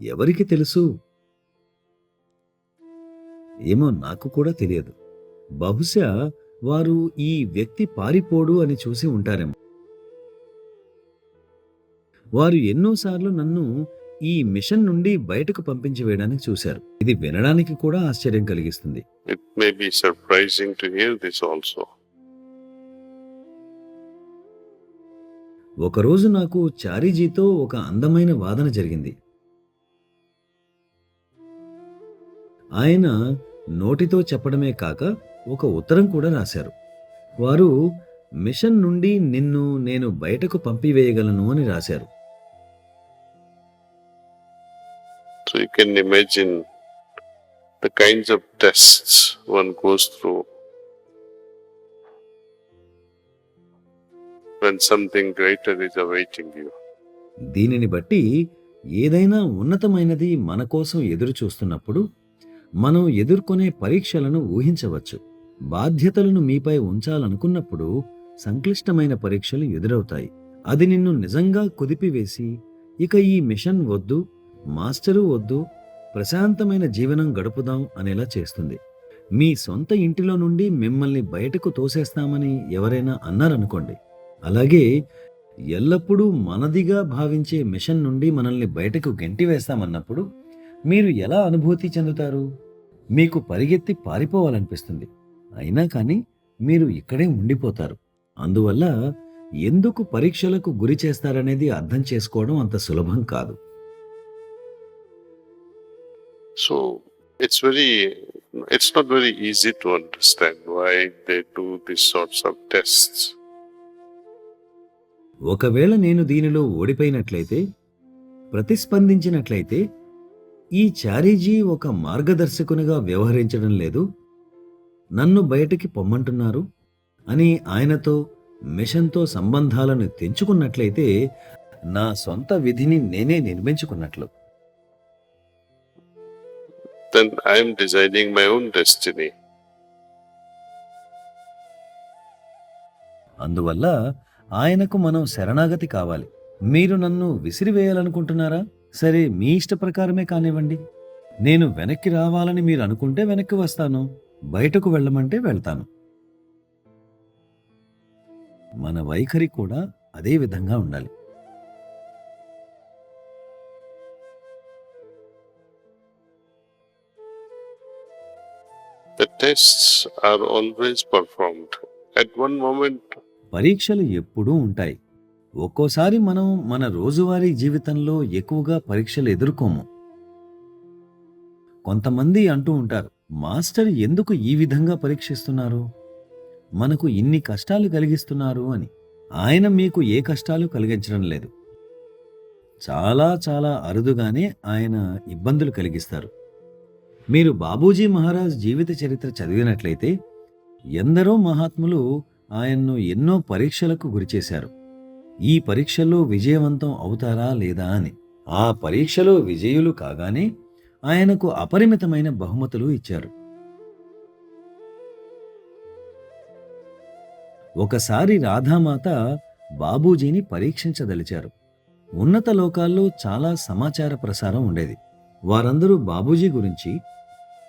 ఎవరికి తెలుసు? ఏమో నాకు కూడా తెలియదు. బహుశా వారు ఈ వ్యక్తి పారిపోడు అని చూసి ఉంటారేమో. వారు ఎన్నోసార్లు నన్ను ఈ మిషన్ నుండి బయటకు పంపించి వేయడానికి చూశారు. ఇది వినడానికి కూడా ఆశ్చర్యం కలిగిస్తుంది. It may be surprising to hear this also. ఒకరోజు నాకు చారీజీతో ఒక అందమైన వాదన జరిగింది. ఆయన నోటితో చెప్పడమే కాక ఒక ఉత్తరం కూడా రాశారు. వారు మిషన్ నుండి నిన్ను నేను బయటకు పంపివేయగలను అని రాశారు. So you can imagine the kinds of tests one goes through when something greater is awaiting you. దీనిని బట్టి ఏదైనా ఉన్నతమైనది మన కోసం ఎదురు చూస్తున్నప్పుడు మనం ఎదుర్కొనే పరీక్షలను ఊహించవచ్చు. బాధ్యతలను మీపై ఉంచాలనుకున్నప్పుడు సంక్లిష్టమైన పరీక్షలు ఎదురవుతాయి. అది నిన్ను నిజంగా కుదిపివేసి ఇక ఈ మిషన్ వద్దు, మాస్టరు వద్దు, ప్రశాంతమైన జీవనం గడుపుదాం అనేలా చేస్తుంది. మీ సొంత ఇంటిలో నుండి మిమ్మల్ని బయటకు తోసేస్తామని ఎవరైనా అన్నారనుకోండి. అలాగే ఎల్లప్పుడూ మనదిగా భావించే మిషన్ నుండి మనల్ని బయటకు గెంటివేస్తామన్నప్పుడు మీరు ఎలా అనుభూతి చెందుతారు? మీకు పరిగెత్తి పారిపోవాలనిపిస్తుంది. అయినా కానీ మీరు ఇక్కడే ఉండిపోతారు. అందువల్ల ఎందుకు పరీక్షలకు గురి చేస్తారనేది అర్థం చేసుకోవడం అంత సులభం కాదు. So it's not very easy to understand why they do these sorts of tests. ఒకవేళ నేను దీనిలో ఓడిపోయినట్లయితే, ప్రతిస్పందించినట్లయితే, ఈ చారీజీ ఒక మార్గదర్శకునిగా వ్యవహరించడం లేదు, నన్ను బయటికి పొమ్మంటున్నారు అని ఆయనతో మిషన్తో సంబంధాలను తెంచుకున్నట్లయితే నా సొంత విధిని నేనే నిర్మించుకున్నట్లు. Then I am designing my own destiny. అందువల్ల ఆయనకు మనం శరణాగతి కావాలి. మీరు నన్ను విసిరివేయాలనుకుంటున్నారా? సరే, మీ ఇష్ట ప్రకారమే కానివ్వండి. నేను వెనక్కి రావాలని మీరు అనుకుంటే వెనక్కి వస్తాను, బయటకు వెళ్ళమంటే వెళ్తాను. మన వైఖరి కూడా అదే విధంగా ఉండాలి. The tests are always performed. At one moment, పరీక్షలు ఎప్పుడూ ఉంటాయి. ఒక్కోసారి మనం మన రోజువారీ జీవితంలో ఎక్కువగా పరీక్షలు ఎదుర్కోము. కొంతమంది అంటూ ఉంటారు, మాస్టర్ ఎందుకు ఈ విధంగా పరీక్షిస్తున్నారు, మనకు ఇన్ని కష్టాలు కలిగిస్తున్నారు అని. ఆయన మీకు ఏ కష్టాలు కలిగించడం లేదు. చాలా చాలా అరుదుగానే ఆయన ఇబ్బందులు కలిగిస్తారు. మీరు బాబూజీ మహారాజ్ జీవిత చరిత్ర చదివినట్లయితే ఎందరో మహాత్ములు ఆయన్ను ఎన్నో పరీక్షలకు గురిచేశారు. ఈ పరీక్షలో విజయవంతం అవుతారా లేదా అని. ఆ పరీక్షలో విజయులు కాగానే ఆయనకు అపరిమితమైన బహుమతులు ఇచ్చారు. ఒకసారి రాధామాత బాబూజీని పరీక్షించదలిచారు. ఉన్నత లోకాల్లో చాలా సమాచార ప్రసారం ఉండేది. వారందరూ బాబూజీ గురించి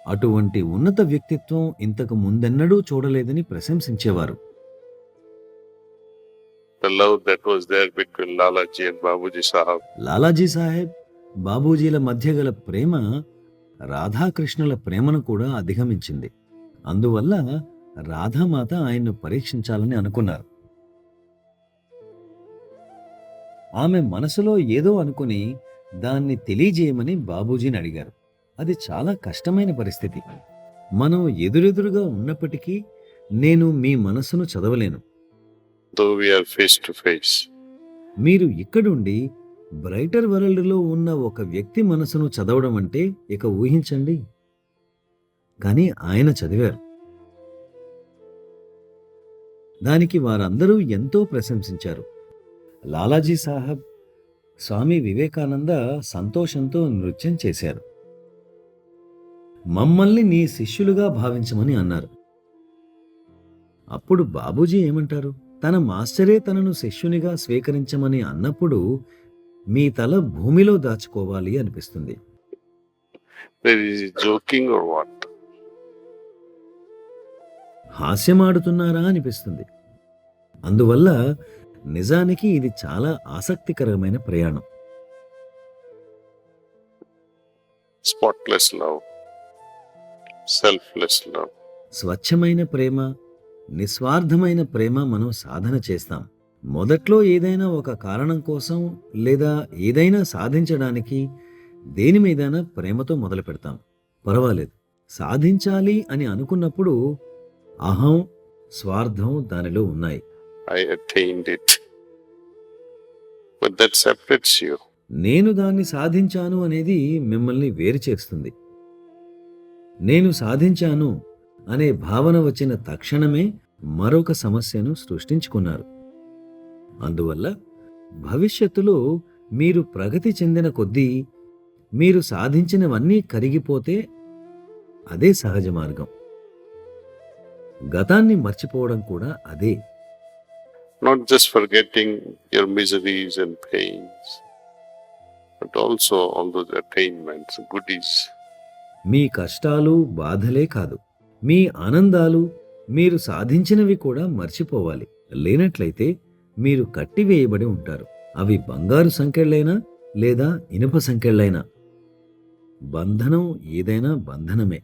అటువంటి ఉన్నత వ్యక్తిత్వం ఇంతకు ముందెన్నడూ చూడలేదని ప్రశంసించేవారు. the love that was there between Lalaji and Babuji Sahab. Lalaji Saheb, బాబూజీల మధ్య గల ప్రేమ రాధాకృష్ణుల ప్రేమను కూడా అధిగమించింది. అందువల్ల రాధామాత ఆయన్ను పరీక్షించాలని అనుకున్నారు. ఆమె మనసులో ఏదో అనుకుని దాన్ని తెలియజేయమని బాబూజీని అడిగారు. అది చాలా కష్టమైన పరిస్థితి. మనం ఎదురెదురుగా ఉన్నప్పటికీ నేను మీ మనసును చదవలేను. Though we are face to face. మీరు ఇక్కడుండి బ్రైటర్ వరల్డ్లో ఉన్న ఒక వ్యక్తి మనసును చదవడం అంటే ఇక ఊహించండి. కానీ ఆయన చదివారు. దానికి వారందరూ ఎంతో ప్రశంసించారు. లాలాజీ సాహబ్, స్వామి వివేకానంద సంతోషంతో నృత్యం చేశారు. మమ్మల్ని నీ శిష్యులుగా భావించమని అన్నారు. అప్పుడు బాబూజీ ఏమంటారు? తన మాస్టరే తనను శిష్యునిగా స్వీకరించమని అన్నప్పుడు మీ తల భూమిలో దాచుకోవాలి అనిపిస్తుంది. There is he joking or what? హాస్యమాడుతున్నారా అనిపిస్తుంది. అందువల్ల నిజానికి ఇది చాలా ఆసక్తికరమైన ప్రయాణం. Spotless love, selfless love. స్వచ్ఛమైన ప్రేమ, నిస్వార్థమైన ప్రేమ మనం సాధన చేస్తాం. మొదట్లో ఏదైనా ఒక కారణం కోసం లేదా ఏదైనా సాధించడానికి దేని మీదైనా ప్రేమతో మొదలు పెడతాం. పర్వాలేదు, సాధించాలి అని అనుకున్నప్పుడు అహం, స్వార్థం దానిలో ఉన్నాయి. I attained it. But that separates you. నేను దాన్ని సాధించాను అనేది మిమ్మల్ని వేరు చేస్తుంది. నేను సాధించాను అనే భావన వచ్చిన తక్షణమే మరొక సమస్యను సృష్టించుకున్నారు. అందువల్ల భవిష్యత్తులో మీరు ప్రగతి చెందిన కొద్దీ మీరు సాధించినవన్నీ కరిగిపోతే అదే సహజ మార్గం. గతాన్ని మర్చిపోవడం కూడా అదే. Not just forgetting your miseries and pains, but also all those attainments, goodies. మీ కష్టాలు, బాధలే కాదు, మీ ఆనందాలు, మీరు సాధించినవి కూడా మర్చిపోవాలి. లేనట్లయితే మీరు కట్టివేయబడి ఉంటారు. అవి బంగారు సంకెళ్ళైనా లేదా ఇనుప సంకెళ్ళైనా. బంధనం ఏదైనా బంధనమే.